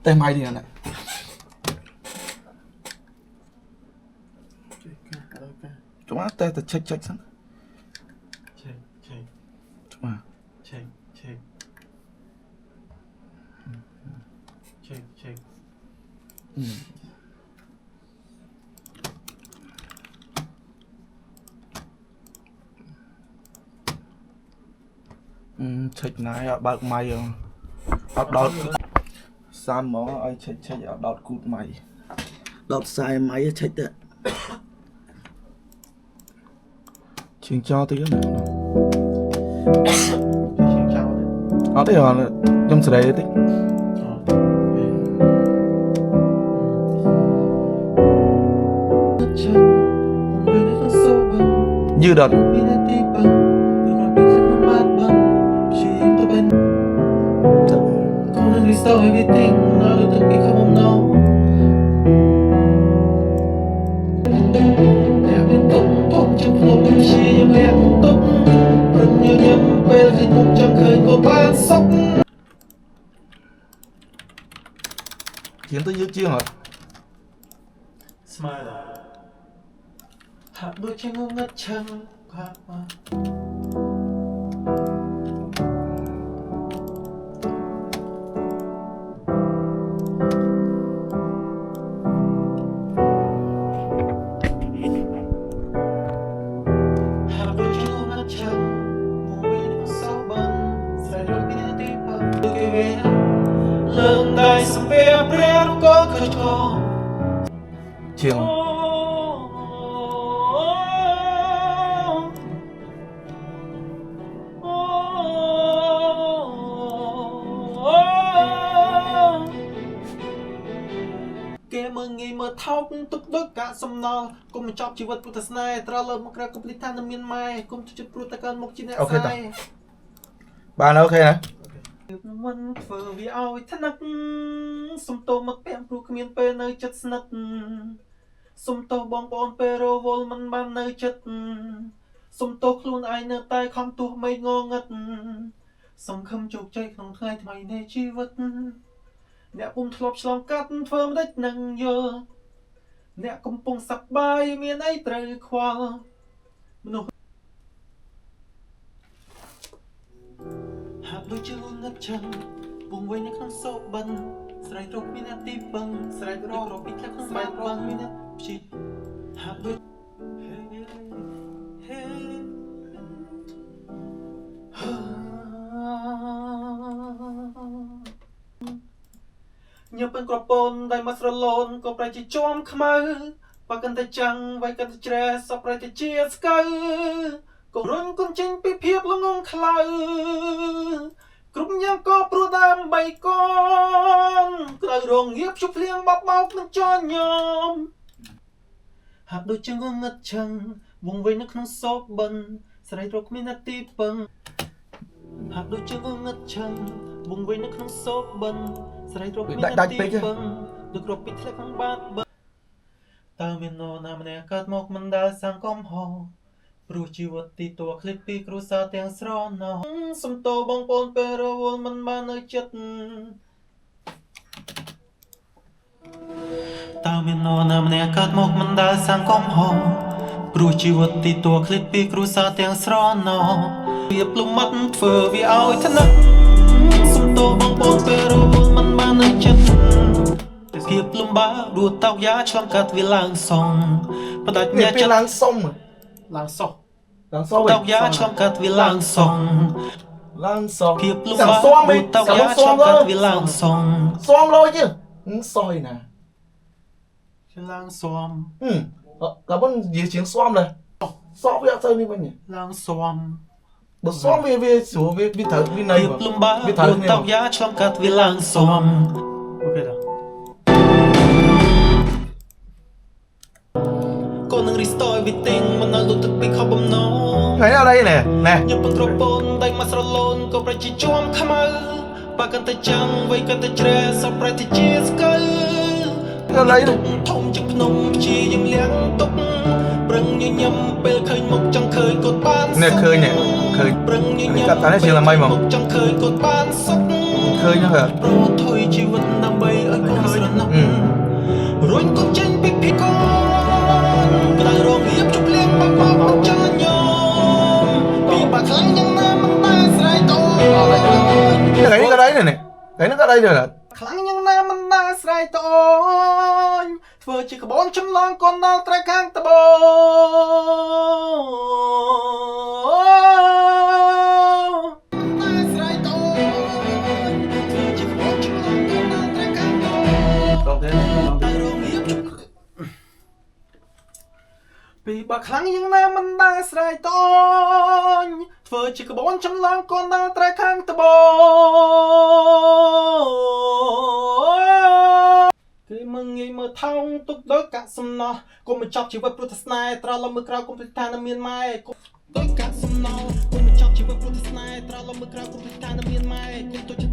Tem máy đi nè. Chúng ta check xong. Check. Chúng ta. Check. Check này bật máy rồi. Đọt Sam mó ai check đọt cút máy. Đọt sai máy check đấy. Chuyện cho tí nữa. Thế là trong sợi đấy tí. Như đợt. Chiến tới dưới chiêng rồi. Smile. Hạ đôi chân ngơ ngất chân qua qua. Hạ đôi chân ngơ ngất chân. Mùa bên nó sâu bần. Sẽ đôi bên nó tiếp bần. Đôi kia về lần đại sắp bè bè nó có cơ cho. Chiêng. Kẻ mơ nghĩ mơ thóc tức tức cả xâm nọ. Cùng mình chọc chỉ vật của thật này. Tra lơ một ra cục lý than nằm miên mai. Cùng cho chụp ta cân một chi nẹ sai. Bạn ok nè. Mình phở vì ao thân nắc. Xông tô mất bẹm pru khmiên bê nơi chất nắc. Xông tô bong bong bê rô vô mình ban nơi chất. Xông tô khuôn ai nơ tay không tu mây ngô ngất. Xông khâm chụp chay không khai thầy nê chi vật. Nẹ cùng thọp lòng cắt phơm đếch nâng nhờ. Nẹ cùng bông sắp bay miền ấy trời khoa. Hạ đôi chân ngất chân. Vùng quay nè khăn sâu bần. Sài rốc miền áp tí bần. Sài rốc rốc ít khăn sài bần. ញើពេញក្រពនដៃមកស្រលូនក៏ប្រែជាជាប់ខ្មៅបើកាន់តែចាំងវាយកាន់តែជ្រែសប្រែតែជាស្កៅក៏រុញគុនចេញពីភាពល្ងងខ្លៅគ្រប់យ៉ាងក៏ព្រោះដើម្បីកូនក្រៅរងងៀបជុំភ្លៀងបបោកមិនចន់ញោមហាក់ដូចជាងងឹតឆឹងវងវែងនៅក្នុងសោកបិនស្រីរកគ្មាននាទីពឹងហាក់ដូចជាងងឹតឆឹងវងវែងនៅក្នុងសោកបិនស្រីរកគ្មាននាទីពឹងដូចគ្របពីធ្លាក់ក្នុងបាតបិនតើមាននរណាម្នាក់កើតមកមិនដែលសង្គមហោព្រោះជីវិតទីតួឃ្លីបពីគ្រួសារទាំងស្រណោសំទោបងប្អូនពេលរវល់មិនបាននៅចិត្តតើមាននរណាម្នាក់កើតមកមិនដែលសង្គមហោព្រោះជីវិតទីតួឃ្លីបពីគ្រួសារទាំងស្រណោវាផ្លុំមាត់ធ្វើវាឲ្យថ្នាក់សំទោបងប្អូនពេលរវល់មិនបាននៅចិត្តភាពលំបាករស់តោកយ៉ាឆ្លងកាត់វាឡើងសងបដាច់អ្នកចិត្តឡើងសុំឡើងសោះតោកយ៉ាឆ្លងកាត់វាឡើងសងភាពលំបាករស់តោកយ៉ាឆ្លងកាត់វាឡើងសងសុំលុយchứ soi nè ឡើងសួមតែប៉ុននិយាយជាងសុំដែរសក់វាអត់ទៅនេះវិញឡើងសួមបើសុំវាស្រួលវាត្រូវវាណៃភាពលំបាករស់តោកយ៉ាឆ្លងកាត់វាឡើងសួមអូខេដល់កូននឹង restore everything មិននៅលុតទឹកពីខំបំណងថ្ងៃអត់អីណែញ៉ាំពងក្រពនដៃមកស្រលូនក៏ប្រជាជួមខ្មៅបើកាន់តែចាំងវ័យកាន់តែជ្រែសប្រែតែជាស្កៅអត់អីធំជាងភ្នំព្យាយាមលៀងទុកប្រឹងញញឹមពេលឃើញមុខចង់ឃើញគាត់បាននេះឃើញប្រឹងញញឹមកាត់តែជាល្មៃមកចង់ឃើញគាត់បានសុខឃើញហ្នឹងព្រោះថយជីវិតដើម្បីឲ្យកូនស្រណុករុញកូនចេញពីពីកូនក្រៅរងៀបជុំលៀងបបោកមិនចង់ញោមពីបាក់ខ្លាំងយ៉ាងណាមិនបានស្រ័យតូចថ្ងៃនេះក៏ដៃនេះថ្ងៃនេះក៏ដៃដែរខ្លាំងយ៉ាងណាមិនបានស្រ័យតូចធ្វើជាក្បូនចំឡងកូនដល់ត្រែខាងត្បូពីបើខ្លាំងយ៉ាងណាមិនដែលស្រ័យតូចធ្វើជាក្បូនចំឡងកូនដល់ត្រែខាងត្បូគេមកងាយមើលថោងទុកដោយកាក់សំណោះកុំបញ្ចប់ជីវិតព្រោះតែស្នេហ៍ត្រឡប់មើលក្រៅកុំភ្លេចថានៅមានម៉ែដោយកាក់សំណោះកុំបញ្ចប់ជីវិតព្រោះតែស្នេហ៍ត្រឡប់មើលក្រៅកុំភ្លេចថានៅមានម៉ែកុំទុក